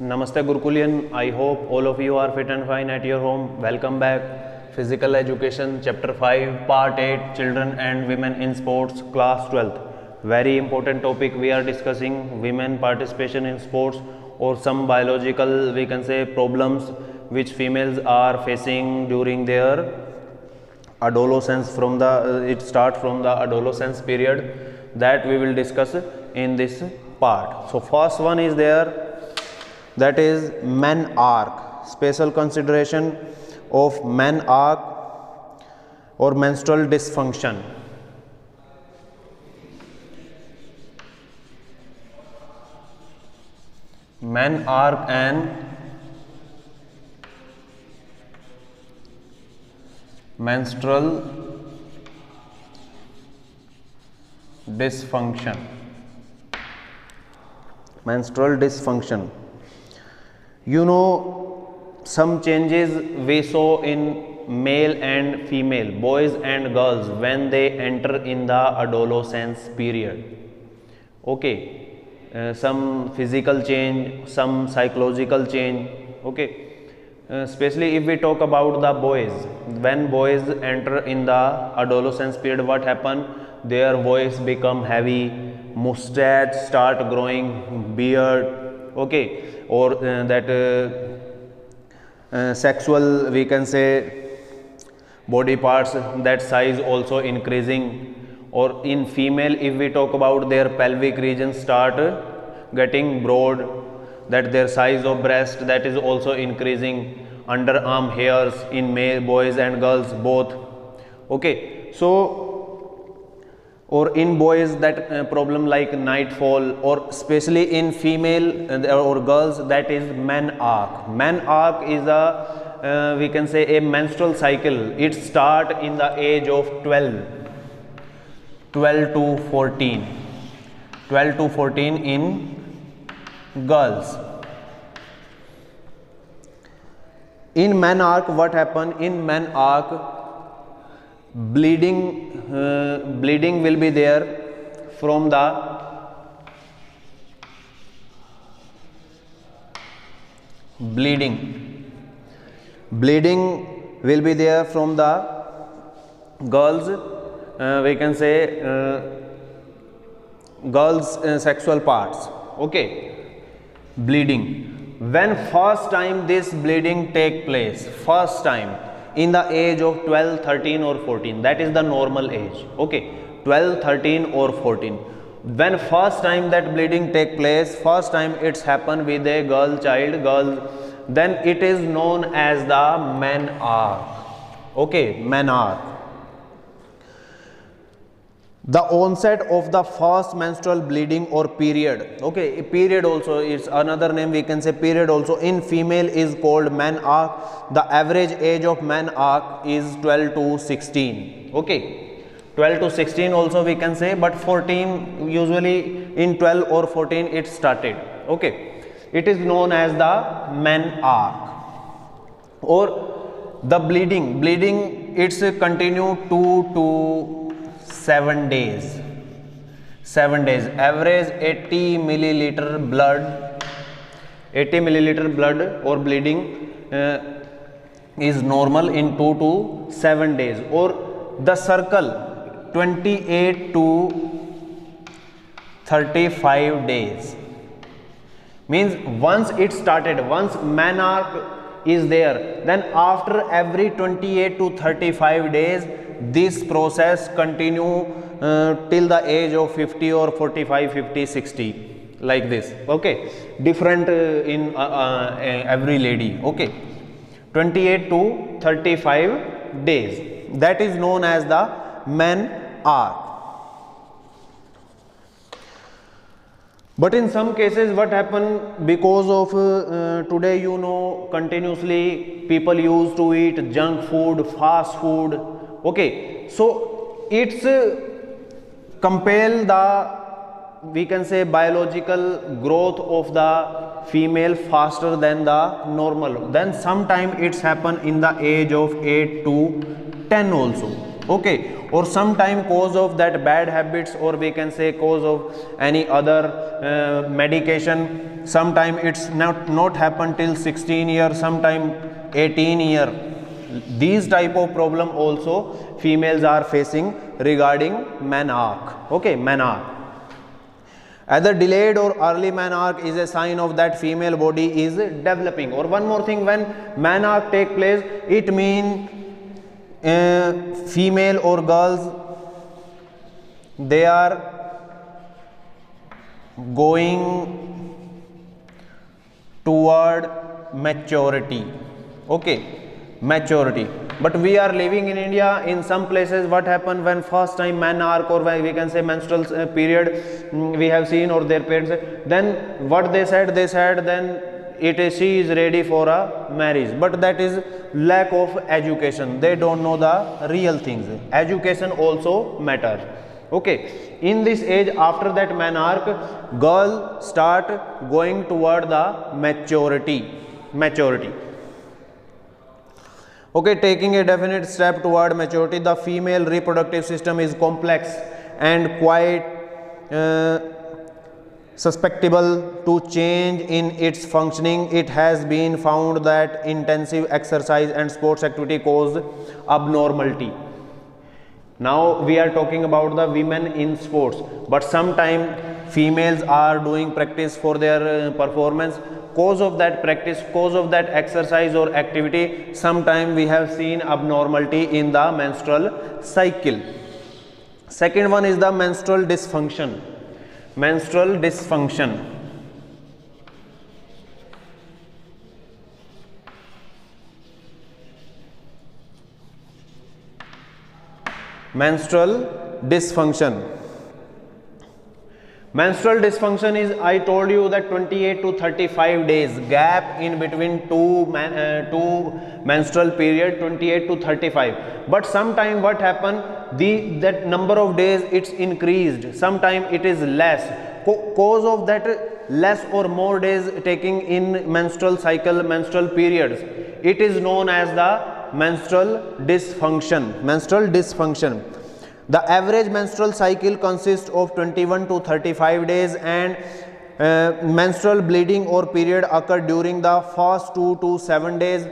Namaste Gurukulian. I hope all of you are fit and fine at your home. Welcome back. Physical Education Chapter 5 Part 8 Children and Women in Sports Class 12th. Very important topic we are discussing, women participation in sports or some biological we can say problems which females are facing during their adolescence from the it start from the adolescence period, that we will discuss in this part. So first one is there, that is menarche, special consideration of menarche or menstrual dysfunction. Menarche and menstrual dysfunction. Menstrual dysfunction. You know, some changes we saw in male and female, boys and girls, when they enter in the adolescence period. Okay, some physical change, some psychological change. Okay, especially if we talk about the boys, when boys enter in the adolescence period, what happen? Their voice become heavy, mustache start growing, beard. Okay, or sexual we can say body parts, that size also increasing. Or in female, if we talk about, their pelvic region start getting broad, that their size of breast that is also increasing, underarm hairs in male, boys and girls both. Okay, so or in boys that problem like nightfall, or especially in female or girls, that is menarche. Menarche is a we can say a menstrual cycle. It start in the age of 12 to 14, 12 to 14 in girls. In menarche, what happen? In menarche, bleeding will be there from the bleeding will be there from the girls, we can say girls sexual parts. Okay, bleeding. When first time this bleeding take place, first time in the age of 12, 13 or 14, that is the normal age. Okay, 12, 13 or 14. When first time that bleeding take place, first time it's happen with a girl, then it is known as the menarche. Okay, menarche. The onset of the first menstrual bleeding or period. Okay, period also is another name, we can say period also. In female is called menarche. The average age of menarche is 12 to 16. Okay, 12 to 16 also we can say, but 14 usually in 12 or 14 it started. Okay, it is known as the menarche. Or the bleeding it's continue 2 to 7 days. 7 days. Average 80 milliliter blood. 80 milliliter blood or bleeding is normal in 2 to 7 days. Or the circle 28 to 35 days. Means once it started, once menarche is there, then after every 28 to 35 days, this process continue till the age of 50 or 45, 50, 60, like this. Okay, different in every lady. Okay, 28 to 35 days, that is known as the menarche. But in some cases, what happen, because of today, you know, continuously people used to eat junk food, fast food. Okay, so it's compel the, we can say, biological growth of the female faster than the normal. Then sometime it's happen in the age of 8 to 10 also. okay, or sometime cause of that bad habits, or we can say cause of any other medication. Sometime it's not happen till 16 years, sometime 18 year. These type of problem also females are facing regarding menarche. Okay, menarche. Either delayed or early menarche is a sign of that female body is developing. Or one more thing, when menarche take place, it mean female or girls, they are going toward maturity. Okay, maturity. But we are living in India, in some places what happen when first time menarche, or we can say menstrual period, we have seen, or their parents, then what they said then she is ready for a marriage. But that is lack of education. They don't know the real things. Education also matters. Okay, in this age, after that menarche, girl start going toward the maturity. Okay, taking a definite step toward maturity. The female reproductive system is complex and quite susceptible to change in its functioning. It has been found that intensive exercise and sports activity cause abnormality. Now we are talking about the women in sports, but sometimes females are doing practice for their performance. Cause of that practice, cause of that exercise or activity, sometime we have seen abnormality in the menstrual cycle. Second one is the menstrual dysfunction. Menstrual dysfunction. Menstrual dysfunction. Menstrual dysfunction is, I told you that 28 to 35 days gap in between two menstrual period, 28 to 35. But sometime what happen, that number of days it's increased, sometime it is less. Cause of that less or more days taking in menstrual cycle, menstrual periods, it is known as the menstrual dysfunction. The average menstrual cycle consists of 21 to 35 days, and menstrual bleeding or period occur during the first 2 to 7 days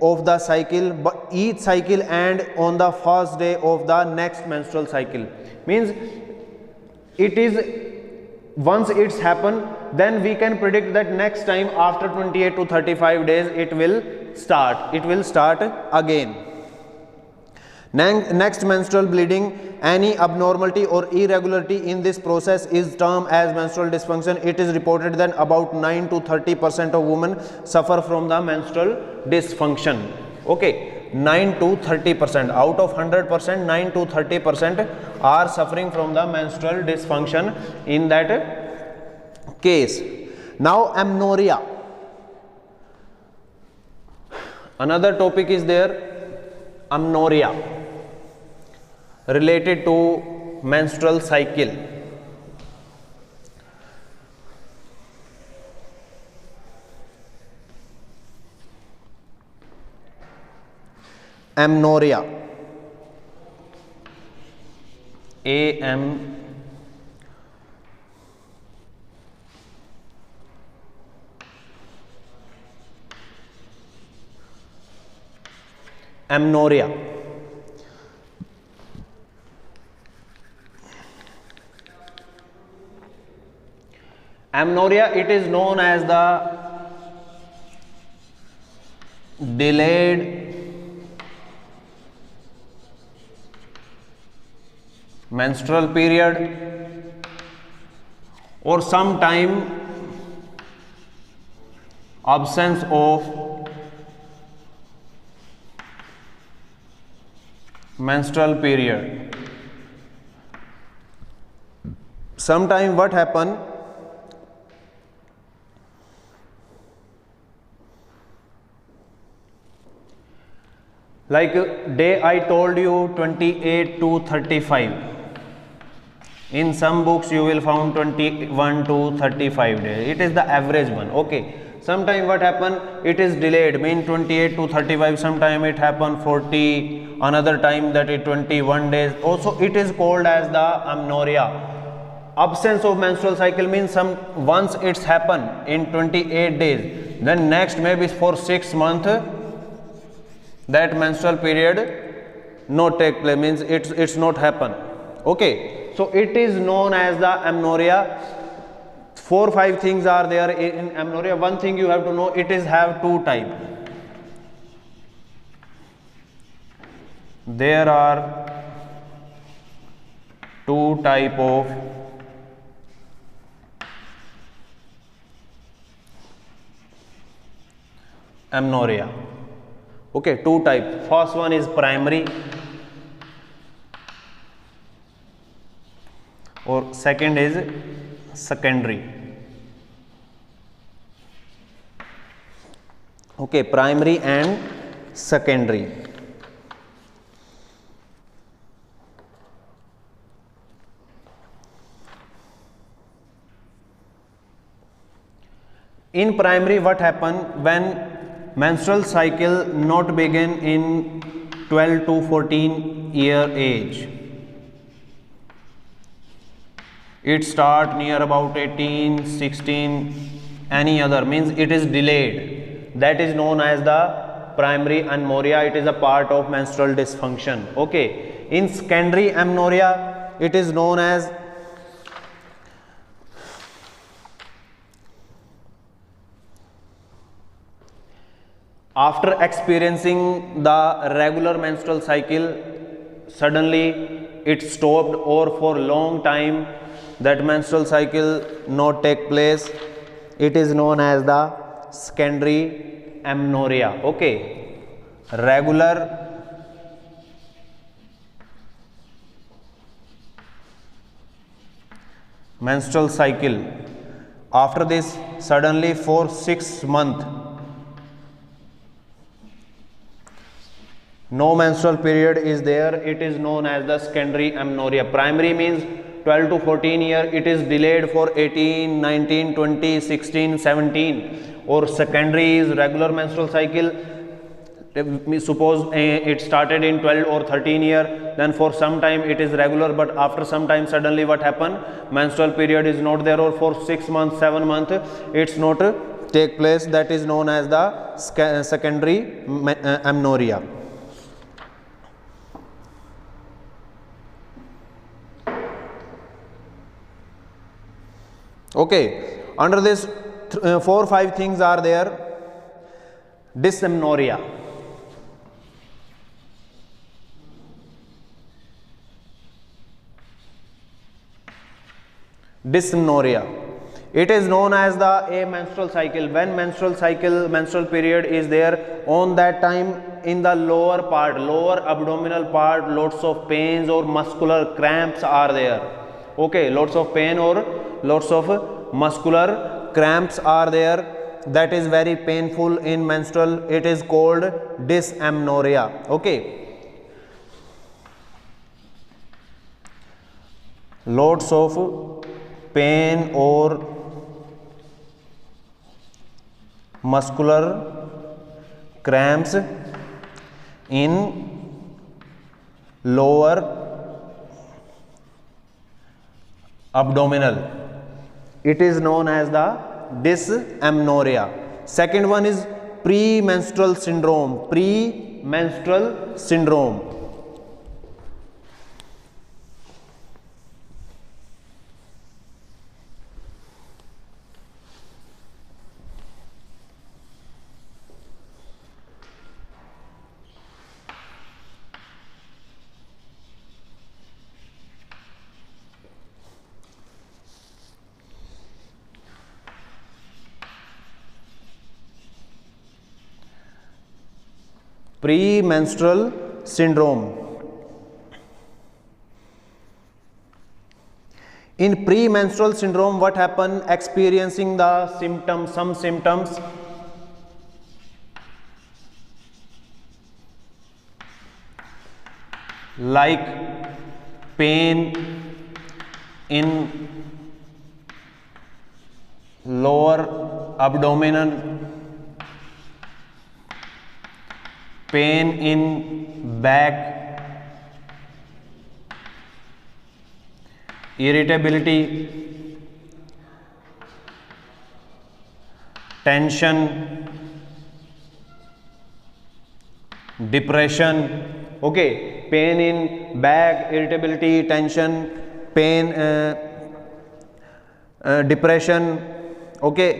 of the cycle, but each cycle end on the first day of the next menstrual cycle. Means it is, once it's happened, then we can predict that next time after 28 to 35 days it will start again. Next, menstrual bleeding. Any abnormality or irregularity in this process is termed as menstrual dysfunction. It is reported that about 9 to 30% of women suffer from the menstrual dysfunction. Okay, 9 to 30%. Out of 100%, 9 to 30% are suffering from the menstrual dysfunction in that case. Now, amenorrhea. Another topic is there, amenorrhea, related to menstrual cycle. Amenorrhea. Amenorrhea. Amenorrhea, it is known as the delayed menstrual period, or sometime absence of menstrual period. Sometime what happen, like day I told you 28 to 35. In some books you will found 21 to 35 days. It is the average one. Okay. Sometime what happen, it is delayed, mean 28 to 35, sometime it happen 40, another time that is 21 days. Also it is called as the amenorrhea. Absence of menstrual cycle means once it's happen in 28 days, then next maybe for 6 months that menstrual period not take place, means it's not happen. Okay, so it is known as the amenorrhea. 4-5 things are there in amenorrhea. One thing you have to know, it is have two type. There are two type of amenorrhea. Okay, two type. First one is primary, or second is secondary. Okay, primary and secondary. In primary, what happen when menstrual cycle not begin in 12 to 14 year age? It start near about 18, 16, any other, means it is delayed. That is known as the primary amenorrhea. It is a part of menstrual dysfunction. Okay. In secondary amenorrhea, it is known as after experiencing the regular menstrual cycle, suddenly it stopped, or for long time that menstrual cycle not take place. It is known as the secondary amenorrhea. Okay, regular menstrual cycle, after this suddenly for 6 months no menstrual period is there, it is known as the secondary amenorrhea. Primary means 12 to 14 year, it is delayed for 18, 19, 20, 16, 17. Or secondary is regular menstrual cycle. Suppose it started in 12 or 13 year, then for some time it is regular, but after some time suddenly what happen, menstrual period is not there, or for 6 months, 7 months it's not take place. That is known as the secondary amenorrhea. Okay, under this 4-5 things are there. Dysmenorrhea. Dysmenorrhea. It is known as the amenstrual cycle. When menstrual period is there, on that time in the lower part, lower abdominal part, lots of pains or muscular cramps are there. Okay, lots of pain or lots of muscular cramps are there. That is very painful in menstrual. It is called dysmenorrhea. Okay, lots of pain or muscular cramps in lower abdominal. It is known as the dysmenorrhea. Second one is premenstrual syndrome. Premenstrual syndrome. Premenstrual syndrome. In premenstrual syndrome, what happen? Experiencing the symptoms, some symptoms like pain in lower abdominal pain in back, irritability, tension, depression. Okay, pain in back, irritability, tension, pain, depression. Okay,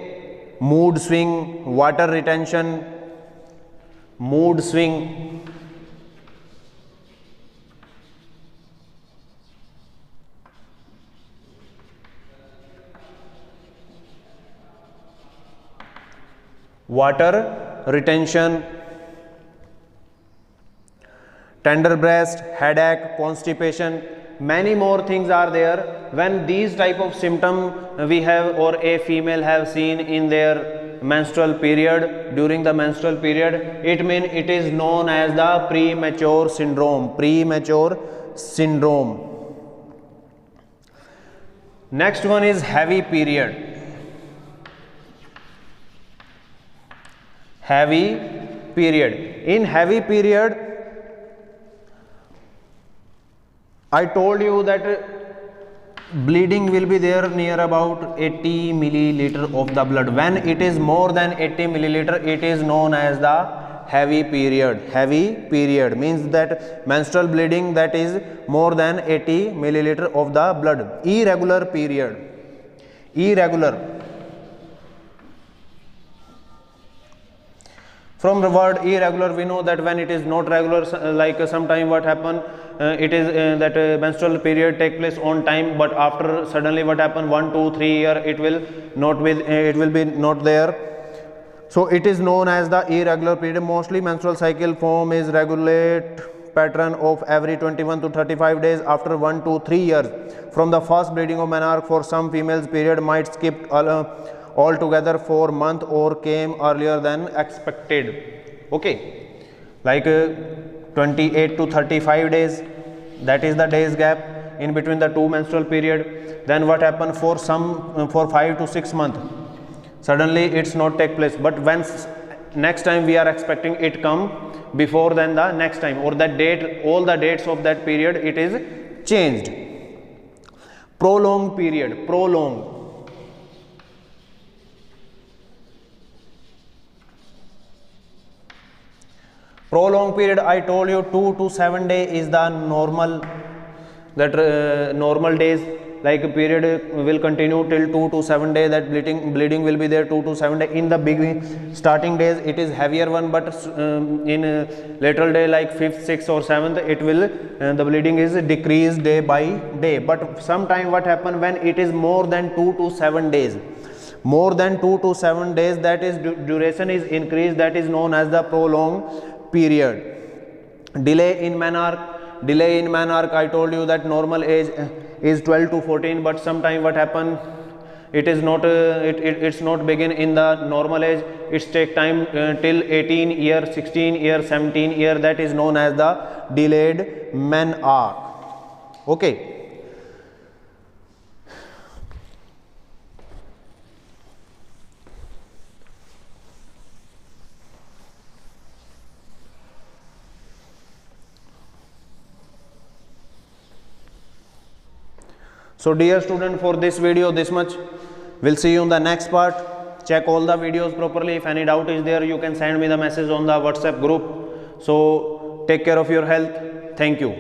mood swing, water retention, mood swing, water retention, tender breast, headache, constipation. Many more things are there. When these type of symptom we have or a female have seen in their menstrual period, during the menstrual period, it means it is known as the premature syndrome. Premature syndrome. Next one is heavy period. Heavy period. In heavy period, I told you that bleeding will be there near about 80 milliliter of the blood. When it is more than 80 milliliter, it is known as the heavy period. Heavy period means that menstrual bleeding that is more than 80 milliliter of the blood. Irregular period. Irregular. From the word irregular, we know that when it is not regular, like sometime what happen, it is that menstrual period take place on time, but after suddenly what happen, 1, 2, 3 year, it will not be not there. So it is known as the irregular period. Mostly menstrual cycle form is regulate pattern of every 21 to 35 days after 1 to 3 years. From the first bleeding of menarche, for some females, period might skip altogether for month or came earlier than expected. Okay, like 28 to 35 days, that is the days gap in between the two menstrual period. Then what happened for some for 5 to 6 months, suddenly it's not take place, but when next time we are expecting it come before than the next time, or that date, all the dates of that period it is changed. Prolonged period. Prolonged. Prolonged period, I told you 2 to 7 days is the normal, that normal days, like period will continue till 2 to 7 days, that bleeding will be there 2 to 7 days. In the beginning, starting days it is heavier one, but in lateral day like 5th, 6th or 7th, it will the bleeding is decreased day by day. But sometime what happen when it is more than 2 to 7 days, more than 2 to 7 days, that is duration is increased, that is known as the prolonged period. Delay in menarche. Delay in menarche, I told you that normal age is 12 to 14, but sometime what happen, it is not it's not begin in the normal age, it's take time till 18 year, 16 year, 17 year, that is known as the delayed menarche. Okay. So dear student, for this video this much. We'll see you in the next part. Check all the videos properly. If any doubt is there, you can send me the message on the WhatsApp group. So take care of your health. Thank you.